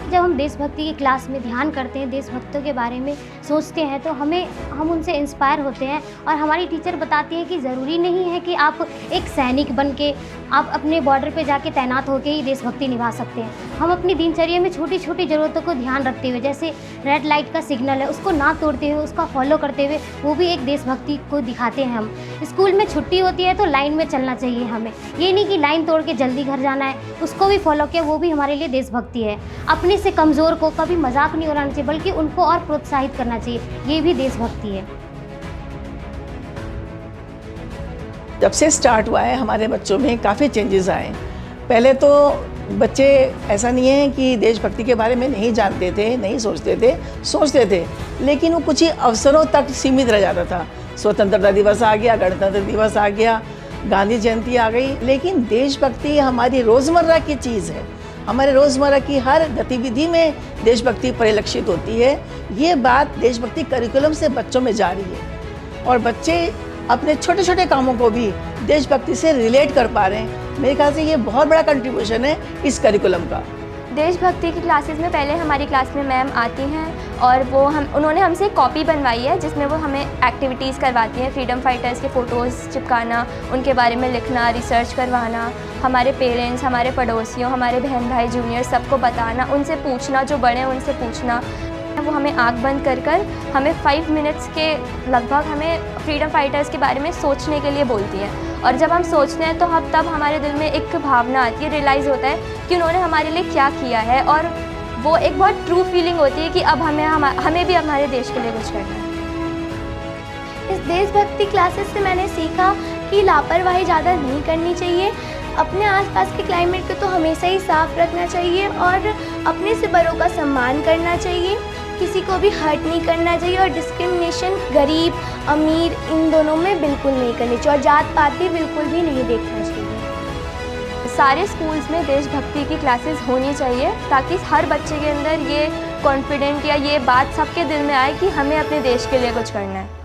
जब हम देशभक्ति की क्लास में ध्यान करते हैं, देशभक्तों के बारे में सोचते हैं तो हम उनसे इंस्पायर होते हैं और हमारी टीचर बताती है कि ज़रूरी नहीं है कि आप एक सैनिक बन के आप अपने बॉर्डर पे जाके तैनात होकर ही देशभक्ति निभा सकते हैं। हम अपनी दिनचर्या में छोटी छोटी ज़रूरतों को ध्यान रखते हुए, जैसे रेड लाइट का सिग्नल है उसको ना तोड़ते हुए उसका फॉलो करते हुए, वो भी एक देशभक्ति को दिखाते हैं हम। स्कूल में छुट्टी होती है तो लाइन में चलना चाहिए हमें, ये नहीं कि लाइन तोड़ के जल्दी घर जाना है, उसको भी फॉलो किया, वो भी हमारे लिए देशभक्ति है। अपने से कमज़ोर को कभी मजाक नहीं उड़ाना चाहिए बल्कि उनको और प्रोत्साहित करना चाहिए, ये भी देशभक्ति है। जब से स्टार्ट हुआ है हमारे बच्चों में काफ़ी चेंजेस आए। पहले तो बच्चे ऐसा नहीं है कि देशभक्ति के बारे में नहीं जानते थे, नहीं सोचते थे, लेकिन वो कुछ ही अवसरों तक सीमित रह जाता था। स्वतंत्रता दिवस आ गया, गणतंत्र दिवस आ गया, गांधी जयंती आ गई, लेकिन देशभक्ति हमारी रोज़मर्रा की चीज़ है। हमारे रोज़मर्रा की हर गतिविधि में देशभक्ति परिलक्षित होती है। ये बात देशभक्ति करिकुलम से बच्चों में जा रही है और बच्चे अपने छोटे छोटे कामों को भी देशभक्ति से रिलेट कर पा रहे हैं। मेरे ख्याल से ये बहुत बड़ा कंट्रीब्यूशन है इस करिकुलम का। देशभक्ति की क्लासेस में पहले हमारी क्लास में मैम आती हैं और उन्होंने हमसे कॉपी बनवाई है जिसमें वो हमें एक्टिविटीज़ करवाती हैं, फ्रीडम फाइटर्स के फ़ोटोज़ चिपकाना, उनके बारे में लिखना, रिसर्च करवाना, हमारे पेरेंट्स, हमारे पड़ोसियों, हमारे बहन भाई जूनियर सबको बताना, उनसे पूछना, जो बड़े हैं उनसे पूछना। वो हमें आँख बंद कर हमें 5 मिनट्स के लगभग हमें फ्रीडम फाइटर्स के बारे में सोचने के लिए बोलती हैं और जब हम सोचते हैं तो तब हमारे दिल में एक भावना आती है, रियलाइज़ होता है कि उन्होंने हमारे लिए क्या किया है और वो एक बहुत ट्रू फीलिंग होती है कि अब हमें भी हमारे देश के लिए कुछ करना है। इस देशभक्ति क्लासेस से मैंने सीखा कि लापरवाही ज़्यादा नहीं करनी चाहिए, अपने आसपास के क्लाइमेट को तो हमेशा ही साफ रखना चाहिए और अपने से बड़ों का सम्मान करना चाहिए, किसी को भी हर्ट नहीं करना चाहिए और डिस्क्रिमिनेशन गरीब अमीर इन दोनों में बिल्कुल नहीं करनी चाहिए और जात पात भी बिल्कुल भी नहीं देखना चाहिए। सारे स्कूल्स में देशभक्ति की क्लासेस होनी चाहिए ताकि हर बच्चे के अंदर ये कॉन्फिडेंट या ये बात सबके दिल में आए कि हमें अपने देश के लिए कुछ करना है।